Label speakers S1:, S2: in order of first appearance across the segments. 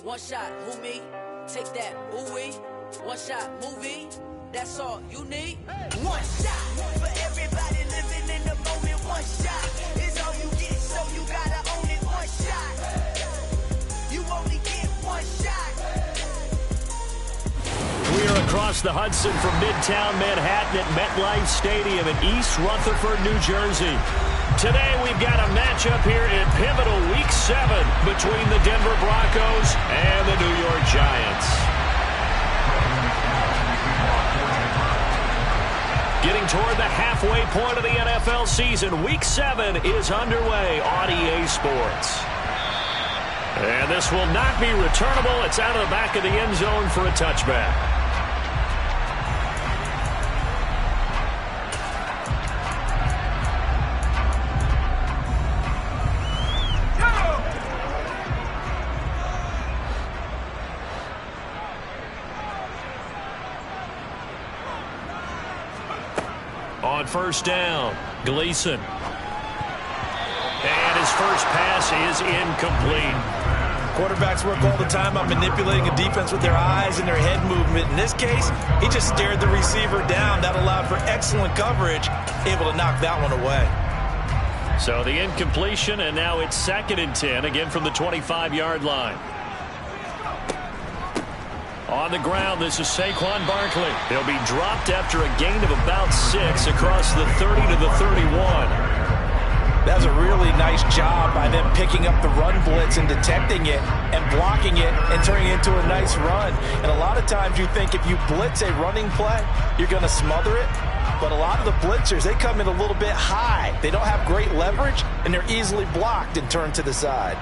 S1: One shot, who me? Take that, ooh-wee. One shot, movie. That's all you need. One shot for everybody living in the moment. One shot is all you get, so you gotta own it. One shot. You only get one shot.
S2: We are across the Hudson from Midtown Manhattan at MetLife Stadium in East Rutherford, New Jersey. Today we've got a matchup here in pivotal Week 7 between the Denver Broncos and the New York Giants. Getting toward the halfway point of the NFL season, Week 7 is underway on EA Sports. And this will not be returnable. It's out of the back of the end zone for a touchback. On first down, Gleason. And his first pass is incomplete.
S3: Quarterbacks work all the time on manipulating a defense with their eyes and their head movement. In this case, he just stared the receiver down. That allowed for excellent coverage, able to knock that one away.
S2: So the incompletion, and now it's 2nd and 10, again from the 25-yard line. On the ground, this is Saquon Barkley. He'll be dropped after a gain of about 6 across the 30 to the 31.
S3: That was a really nice job by them picking up the run blitz and detecting it and blocking it and turning it into a nice run. And a lot of times you think if you blitz a running play, you're going to smother it. But a lot of the blitzers, they come in a little bit high. They don't have great leverage, and they're easily blocked and turned to the side.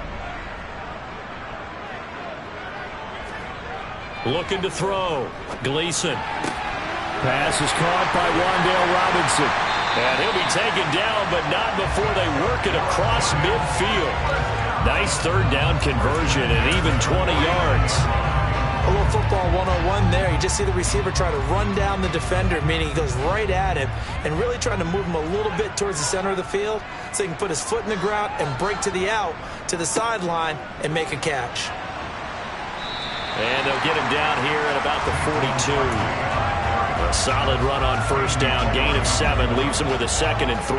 S2: Looking to throw. Gleason. Pass is caught by Wan'Dale Robinson. And he'll be taken down, but not before they work it across midfield. Nice third down conversion and even 20 yards.
S3: A little football 101 there. You just see the receiver try to run down the defender, meaning he goes right at him and really trying to move him a little bit towards the center of the field so he can put his foot in the ground and break to the out, to the sideline, and make a catch.
S2: And they'll get him down here at about the 42. A solid run on first down. Gain of 7 leaves him with a 2nd and 3.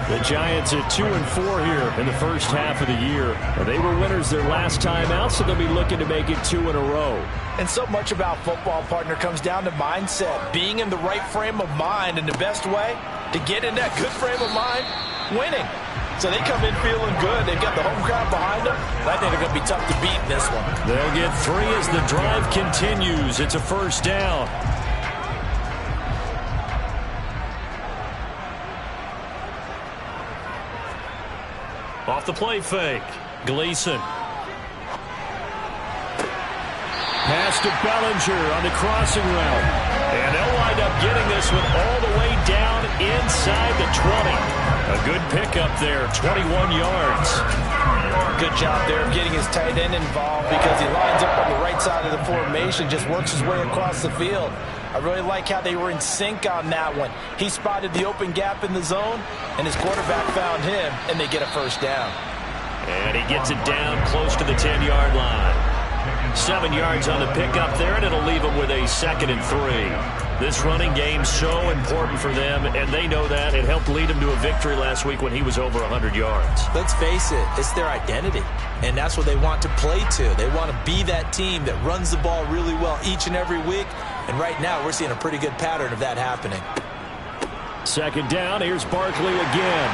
S2: The Giants at 2 and 4 here in the first half of the year. They were winners their last time out, so they'll be looking to make it 2 in a row.
S3: And so much about football, partner, comes down to mindset. Being in the right frame of mind, and the best way to get in that good frame of mind, winning. So they come in feeling good. They've got the home crowd behind them. I think they're going to be tough to beat in this one.
S2: They'll get 3 as the drive continues. It's a first down. Off the play fake. Gleason. Pass to Bellinger on the crossing route. And they'll wind up getting this one all the way down inside the 20. A good pickup there, 21 yards.
S3: Good job there of getting his tight end involved because he lines up on the right side of the formation, just works his way across the field. I really like how they were in sync on that one. He spotted the open gap in the zone, and his quarterback found him, and they get a first down.
S2: And he gets it down close to the 10-yard line. 7 yards on the pickup there, and it'll leave them with a 2nd and 3. This running game's so important for them, and they know that. It helped lead them to a victory last week when he was over 100 yards.
S3: Let's face it, it's their identity, and that's what they want to play to. They want to be that team that runs the ball really well each and every week, and right now we're seeing a pretty good pattern of that happening.
S2: 2nd down, here's Barkley again.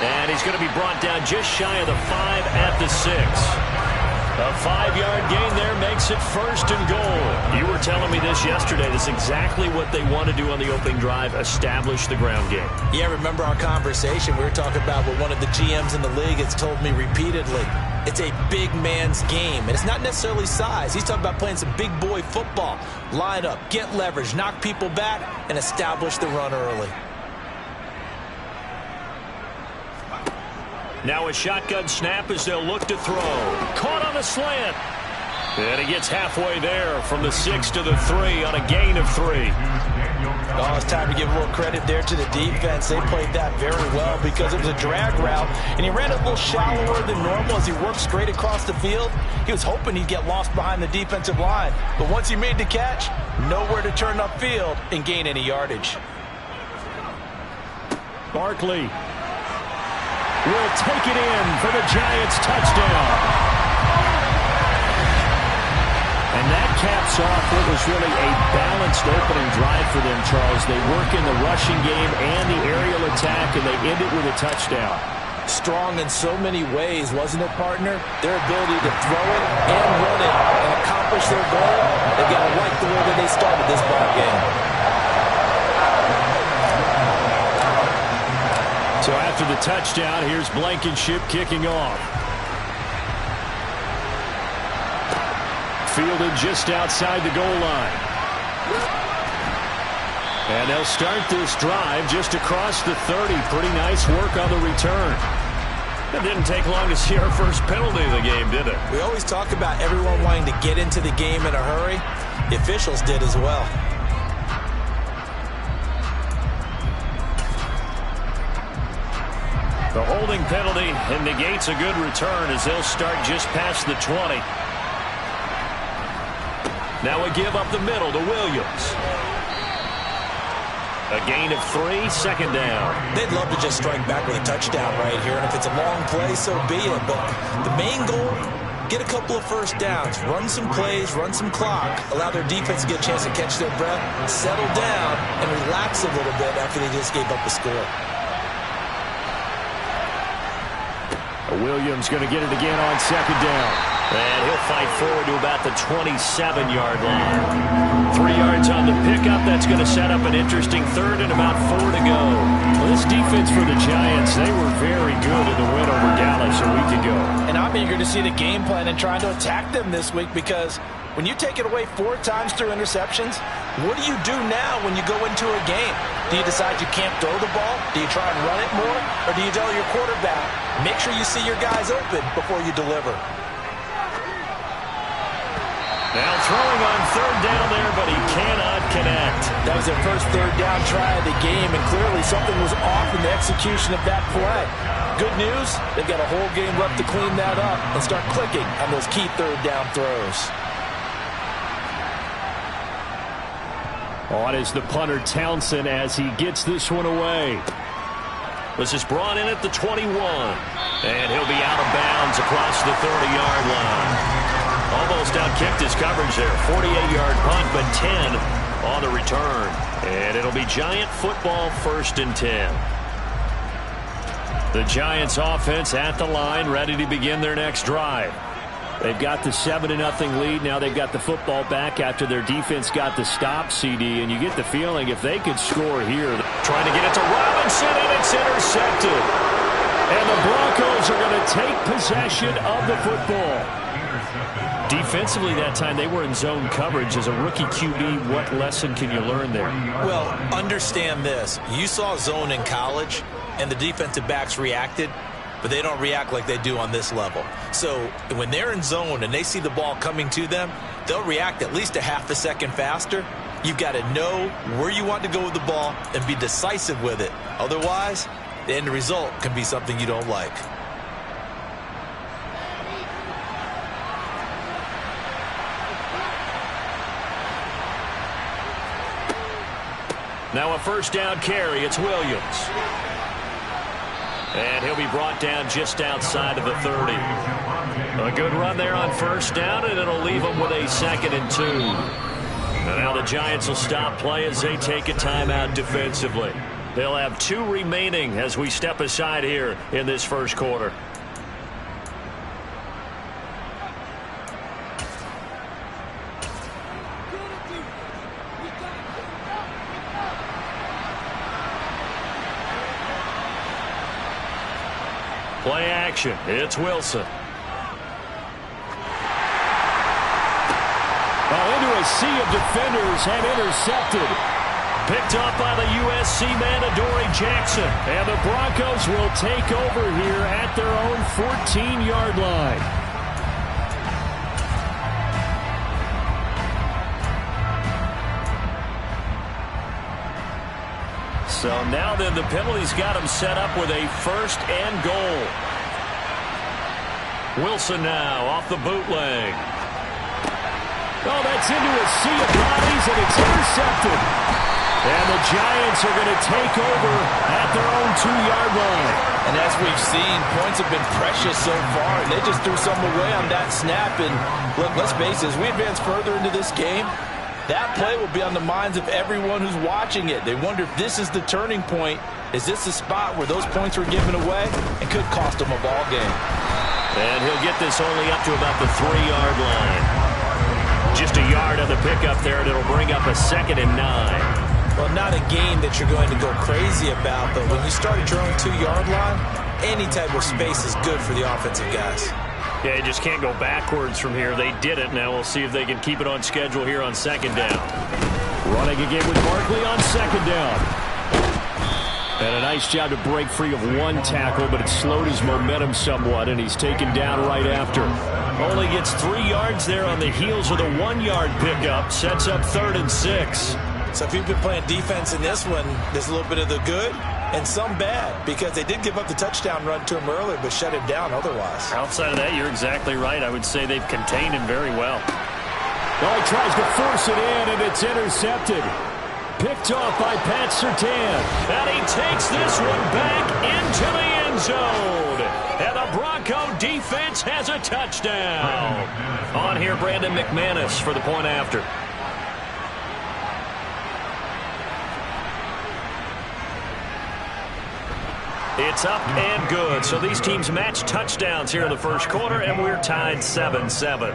S2: And he's going to be brought down just shy of the 5 at the 6. A 5-yard gain there makes it 1st and goal. You were telling me this yesterday. This is exactly what they want to do on the opening drive, establish the ground game.
S3: Yeah, remember our conversation? We were talking about what one of the GMs in the league has told me repeatedly. It's a big man's game, and it's not necessarily size. He's talking about playing some big boy football. Line up, get leverage, knock people back, and establish the run early.
S2: Now a shotgun snap as they'll look to throw. Caught on the slant. And he gets halfway there from the 6 to the 3 on a gain of 3.
S3: Oh, it's time to give a little credit there to the defense. They played that very well because it was a drag route, and he ran a little shallower than normal as he worked straight across the field. He was hoping he'd get lost behind the defensive line, but once he made the catch, nowhere to turn upfield and gain any yardage.
S2: Barkley will take it in for the Giants touchdown. And that caps off what was really a balanced opening drive for them, Charles. They work in the rushing game and the aerial attack, and they end it with a touchdown.
S3: Strong in so many ways, wasn't it, partner? Their ability to throw it and run it and accomplish their goal. They've got to like the way that they started this ball game.
S2: So after the touchdown, here's Blankenship kicking off. Fielded just outside the goal line. And they'll start this drive just across the 30. Pretty nice work on the return. It didn't take long to see our first penalty of the game, did it?
S3: We always talk about everyone wanting to get into the game in a hurry. The officials did as well.
S2: The holding penalty negates a good return as they'll start just past the 20. Now a give up the middle to Williams. A gain of 3, second down.
S3: They'd love to just strike back with a touchdown right here, and if it's a long play, so be it. But the main goal, get a couple of first downs, run some plays, run some clock, allow their defense to get a chance to catch their breath, settle down, and relax a little bit after they just gave up the score.
S2: Williams going to get it again on second down. And he'll fight forward to about the 27-yard line. 3 yards on the pickup. That's going to set up an interesting third and about 4 to go. Well, this defense for the Giants, they were very good in the win over Dallas a week ago.
S3: And I'm eager to see the game plan and trying to attack them this week because when you take it away 4 times through interceptions, what do you do now when you go into a game? Do you decide you can't throw the ball? Do you try and run it more? Or do you tell your quarterback, make sure you see your guys open before you deliver?
S2: Now throwing on third down there, but he cannot connect.
S3: That was their first third down try of the game, and clearly something was off in the execution of that play. Good news, they've got a whole game left to clean that up and start clicking on those key third down throws.
S2: On is the punter Townsend as he gets this one away. This is brought in at the 21. And he'll be out of bounds across the 30-yard line. Almost outkicked his coverage there. 48-yard punt, but 10 on the return. And it'll be Giant football, 1st and 10. The Giants offense at the line, ready to begin their next drive. They've got the 7-0 lead. Now they've got the football back after their defense got the stop, CD. And you get the feeling if they could score here. Trying to get it to Robinson, and it's intercepted. And the Broncos are going to take possession of the football. Defensively that time, they were in zone coverage. As a rookie QB, what lesson can you learn there?
S3: Well, understand this. You saw zone in college, and the defensive backs reacted, but they don't react like they do on this level. So when they're in zone and they see the ball coming to them, they'll react at least a half a second faster. You've got to know where you want to go with the ball and be decisive with it. Otherwise, the end result can be something you don't like.
S2: Now a first down carry. It's Williams. And he'll be brought down just outside of the 30. A good run there on first down, and it'll leave him with a 2nd and 2. And now the Giants will stop play as they take a timeout defensively. They'll have 2 remaining as we step aside here in this first quarter. Play action. It's Wilson. Into a sea of defenders and intercepted. Picked up by the USC man, Adoree Jackson. And the Broncos will take over here at their own 14-yard line. So now then, the penalty's got him set up with a 1st and goal. Wilson now off the bootleg. Oh, that's into a sea of bodies, and it's intercepted. And the Giants are going to take over at their own 2-yard line.
S3: And as we've seen, points have been precious so far, and they just threw some away on that snap. And look, let's face it, as we advance further into this game, that play will be on the minds of everyone who's watching it. They wonder if this is the turning point. Is this the spot where those points were given away and could cost them a ball game?
S2: And he'll get this only up to about the 3-yard line. Just a yard on the pickup there, and it'll bring up a 2nd and 9.
S3: Well, not a game that you're going to go crazy about, but when you start at your own 2-yard line, any type of space is good for the offensive guys.
S2: Yeah, you just can't go backwards from here. They did it. Now we'll see if they can keep it on schedule here on 2nd down. Running again with Barkley on 2nd down. And a nice job to break free of 1 tackle, but it slowed his momentum somewhat, and he's taken down right after. Only gets 3 yards there on the heels of the 1-yard pickup. Sets up 3rd and 6.
S3: So if you've been playing defense in this one, there's a little bit of the good and some bad, because they did give up the touchdown run to him earlier, but shut it down otherwise.
S2: Outside of that, you're exactly right. I would say they've contained him very well. Oh, he tries to force it in, and it's intercepted. Picked off by Pat Surtain. And he takes this one back into the end zone. And the Bronco defense has a touchdown. On here, Brandon McManus for the point after. It's up and good. So these teams match touchdowns here in the first quarter, and we're tied 7-7.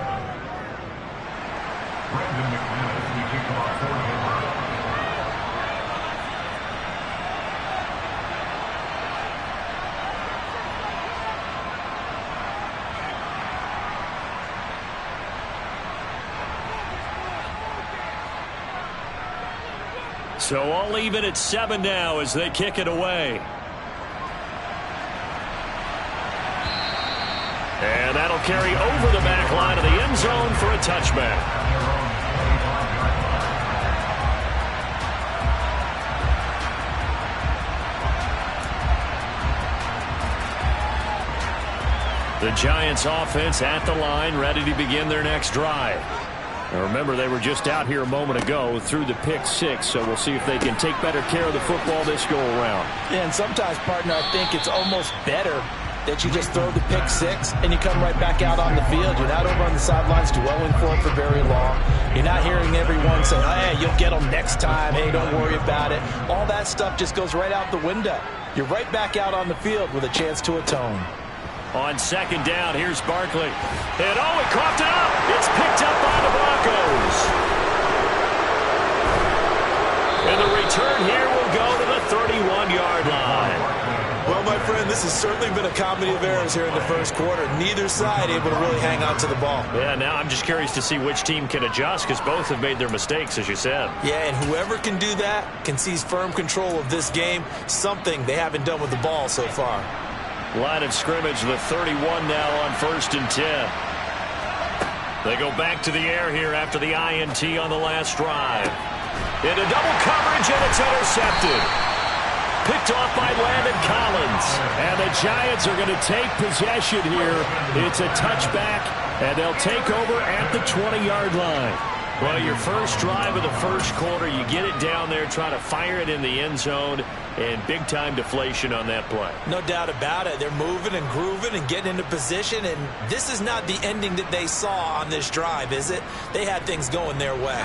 S2: So all even at 7 now as they kick it away. And that'll carry over the back line of the end zone for a touchback. The Giants offense at the line, ready to begin their next drive. Now remember, they were just out here a moment ago through the pick 6, so we'll see if they can take better care of the football this go around.
S3: Yeah, and sometimes, partner, I think it's almost better that you just throw the pick 6 and you come right back out on the field. You're not over on the sidelines dwelling for it for very long. You're not hearing everyone say, oh, hey, you'll get them next time. Hey, don't worry about it. All that stuff just goes right out the window. You're right back out on the field with a chance to atone.
S2: On 2nd down, here's Barkley. And oh, he coughed it up. It's picked up by the Broncos. And the return here will go to the 31-yard line.
S3: Well, my friend, this has certainly been a comedy of errors here in the first quarter. Neither side able to really hang on to the ball.
S2: Yeah, now I'm just curious to see which team can adjust, because both have made their mistakes, as you said.
S3: Yeah, and whoever can do that can seize firm control of this game, something they haven't done with the ball so far.
S2: Line of scrimmage, the 31 now on 1st and 10. They go back to the air here after the INT on the last drive. Into double coverage, and it's intercepted. Picked off by Landon Collins. And the Giants are going to take possession here. It's a touchback, and they'll take over at the 20-yard line. Well, your first drive of the first quarter, you get it down there, try to fire it in the end zone, and big-time deflation on that play.
S3: No doubt about it. They're moving and grooving and getting into position, and this is not the ending that they saw on this drive, is it? They had things going their way.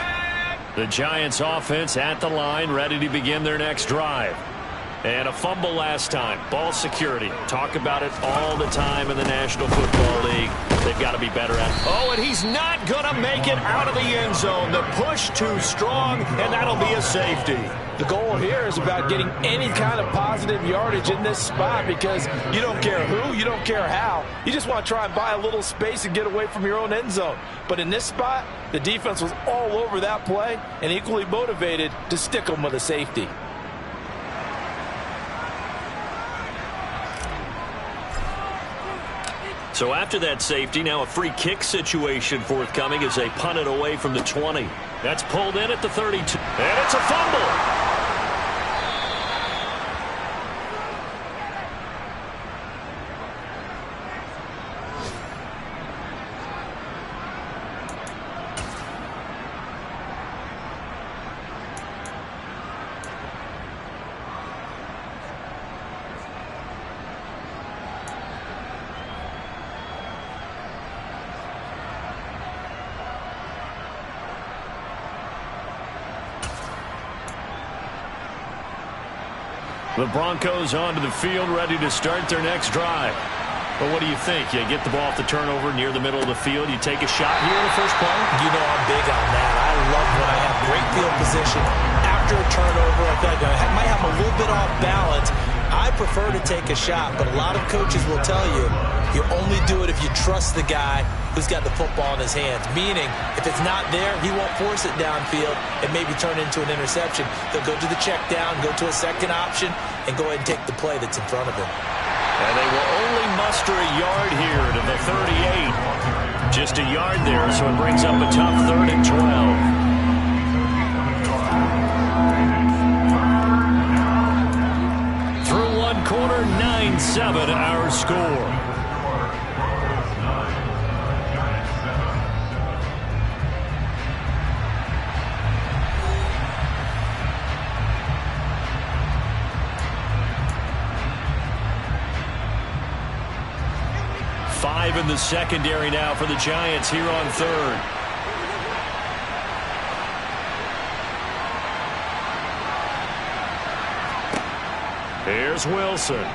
S2: The Giants offense at the line, ready to begin their next drive. And a fumble last time. Ball security. Talk about it all the time in the National Football League. They've got to be better at it. Oh, and he's not going to make it out of the end zone. The push too strong, and that'll be a safety.
S3: The goal here is about getting any kind of positive yardage in this spot, because you don't care who, you don't care how. You just want to try and buy a little space and get away from your own end zone. But in this spot, the defense was all over that play and equally motivated to stick them with a safety.
S2: So after that safety, now a free kick situation forthcoming as they punt it away from the 20. That's pulled in at the 32. And it's a fumble. The Broncos onto the field, ready to start their next drive. But what do you think? You get the ball off the turnover near the middle of the field. You take a shot here in the first play?
S3: You know I'm big on that. I love when I have great field position after a turnover. I feel like I might have a little bit off balance. I prefer to take a shot, but a lot of coaches will tell you, you only do it if you trust the guy who's got the football in his hands. Meaning, if it's not there, he won't force it downfield and maybe turn into an interception. They'll go to the check down, go to a second option, and go ahead and take the play that's in front of him.
S2: And they will only muster a yard here to the 38. Just a yard there, so it brings up a tough 3rd and 12. Through one quarter, 9-7 our score. Five in the secondary now for the Giants here on 3rd. Here's Wilson.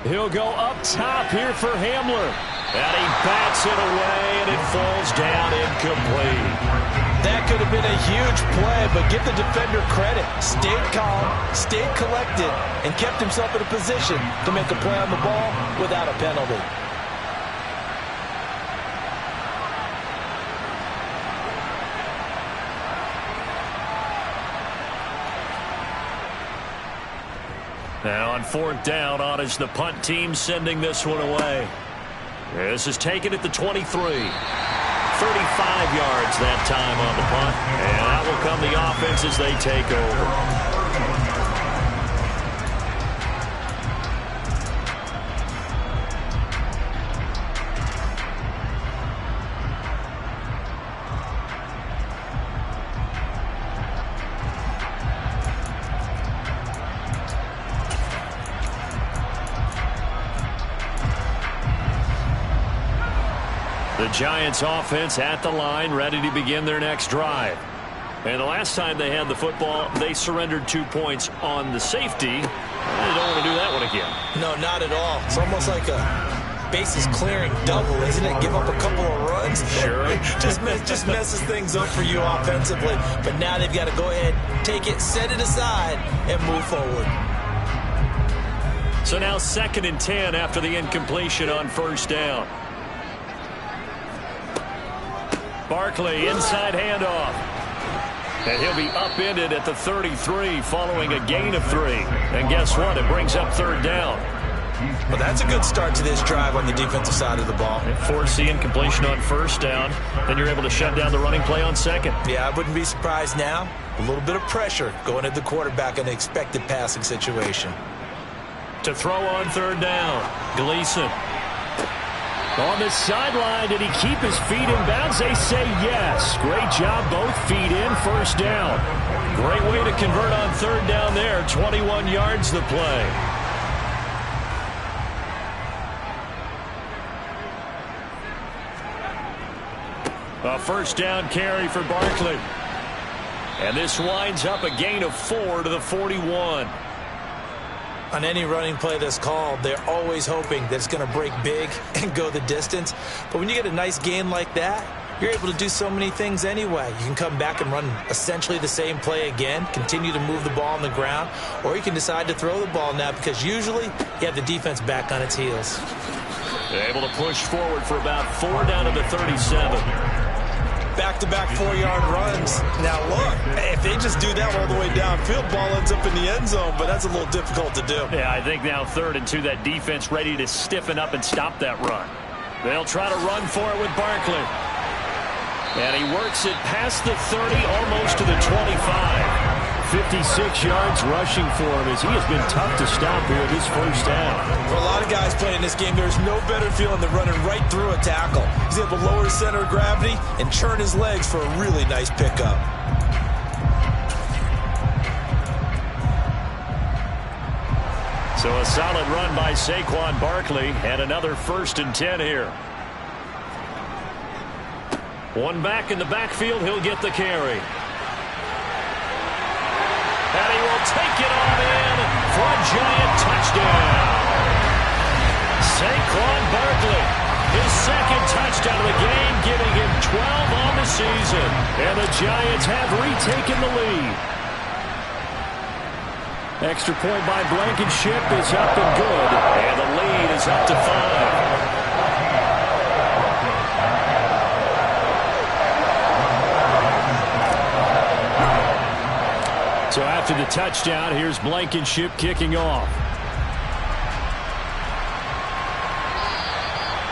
S2: He'll go up top here for Hamler. And he bats it away, and it falls down incomplete.
S3: That could have been a huge play, but give the defender credit. Stayed calm, stayed collected, and kept himself in a position to make a play on the ball without a penalty.
S2: Now on 4th down, on is the punt team sending this one away. This is taken at the 23. 35 yards that time on the punt. And out will come the offense as they take over. The Giants offense at the line, ready to begin their next drive. And the last time they had the football, they surrendered 2 points on the safety. They don't want to do that one again.
S3: No, not at all. It's almost like a bases clearing double, isn't it? Give up a couple of runs.
S2: Sure.
S3: just messes things up for you offensively. But now they've got to go ahead, take it, set it aside, and move forward.
S2: So now 2nd and 10 after the incompletion on 1st down. Barkley, inside handoff. And he'll be upended at the 33 following a gain of 3. And guess what? It brings up 3rd down.
S3: Well, that's a good start to this drive on the defensive side of the ball.
S2: Force the incompletion on 1st down. Then you're able to shut down the running play on 2nd.
S3: Yeah, I wouldn't be surprised now. A little bit of pressure going at the quarterback in an expected passing situation.
S2: To throw on 3rd down. Gleason. On the sideline, did he keep his feet in bounds? They say yes. Great job, both feet in, 1st down. Great way to convert on 3rd down there. 21 yards the play. A 1st down carry for Barkley. And this winds up a gain of 4 to the 41.
S3: On any running play that's called, they're always hoping that it's going to break big and go the distance. But when you get a nice gain like that, you're able to do so many things anyway. You can come back and run essentially the same play again, continue to move the ball on the ground, or you can decide to throw the ball now because usually you have the defense back on its heels.
S2: They're able to push forward for about 4 down to the 37.
S3: Back-to-back 4-yard runs. Now, look, if they just do that all the way downfield, ball ends up in the end zone, but that's a little difficult to do.
S2: Yeah, I think now 3rd and 2, that defense ready to stiffen up and stop that run. They'll try to run for it with Barkley. And he works it past the 30, almost to the 25. 56 yards rushing for him as he has been tough to stop here this 1st half.
S3: For a lot of guys playing this game, there's no better feeling than running right through a tackle. He's able to lower his center of gravity and churn his legs for a really nice pickup.
S2: So a solid run by Saquon Barkley and another 1st and 10 here. One back in the backfield, he'll get the carry. And he will take it on in front, Giant touchdown. Saquon Barkley, his second touchdown of the game, giving him 12 on the season. And the Giants have retaken the lead. Extra point by Blankenship is up and good. And the lead is up to 5. So after the touchdown, here's Blankenship kicking off.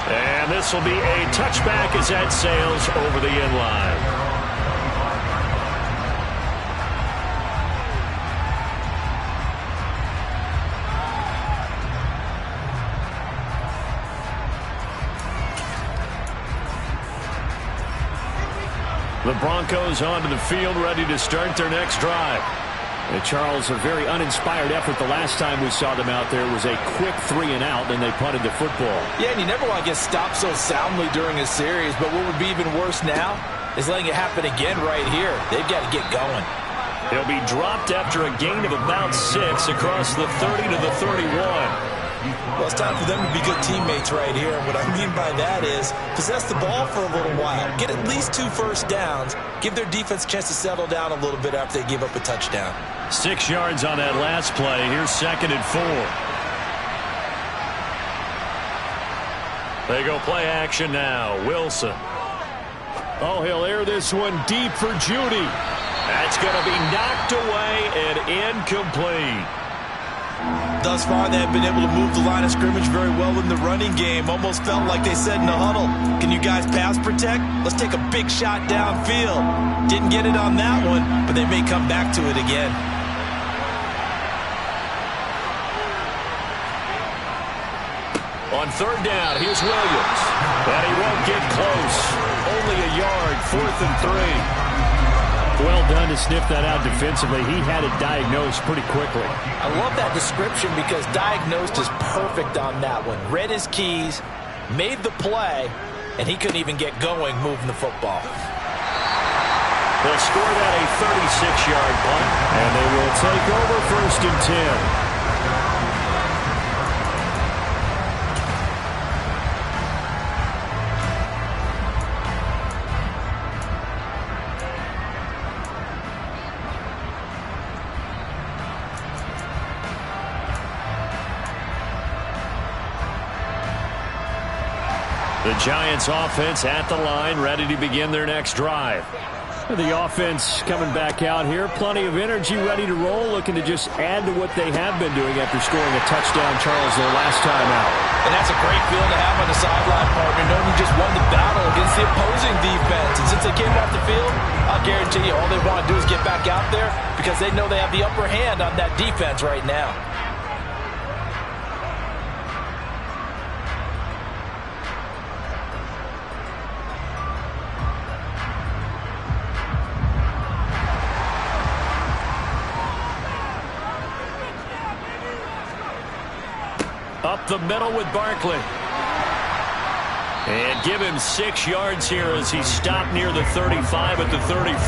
S2: And this will be a touchback as that sails over the end line. The Broncos onto the field, ready to start their next drive. And Charles, a very uninspired effort the last time we saw them out there was a quick 3-and-out, and they punted the football.
S3: Yeah, and you never want to get stopped so soundly during a series, but what would be even worse now is letting it happen again right here. They've got to get going.
S2: He'll be dropped after a gain of about 6 across the 30 to the 31.
S4: Well, it's time for them to be good teammates right here. And what I mean by that is possess the ball for a little while. Get at least 2 first downs. Give their defense a chance to settle down a little bit after they give up a touchdown.
S2: 6 yards on that last play. Here's 2nd and 4. They go play action now. Wilson. Oh, he'll air this one deep for Judy. That's going to be knocked away and incomplete.
S4: Thus far, they have been able to move the line of scrimmage very well in the running game. Almost felt like they said in the huddle, can you guys pass protect? Let's take a big shot downfield. Didn't get it on that one, but they may come back to it again.
S2: On 3rd down, here's Williams. And he won't get close. Only a yard, 4th and 3. Well done to sniff that out defensively. He had it diagnosed pretty quickly.
S3: I love that description because diagnosed is perfect on that one. Read his keys, made the play, and he couldn't even get going moving the football.
S2: They'll score that a 36-yard punt, and they will take over 1st and 10. The Giants offense at the line, ready to begin their next drive. The offense coming back out here, plenty of energy, ready to roll, looking to just add to what they have been doing after scoring a touchdown, Charles, their last time out.
S3: And that's a great feeling to have on the sideline, partner, knowing you just won the battle against the opposing defense. And since they came off the field, I'll guarantee you all they want to do is get back out there because they know they have the upper hand on that defense right now.
S2: Up the middle with Barkley. And give him 6 yards here as he stopped near the 35 at the 34.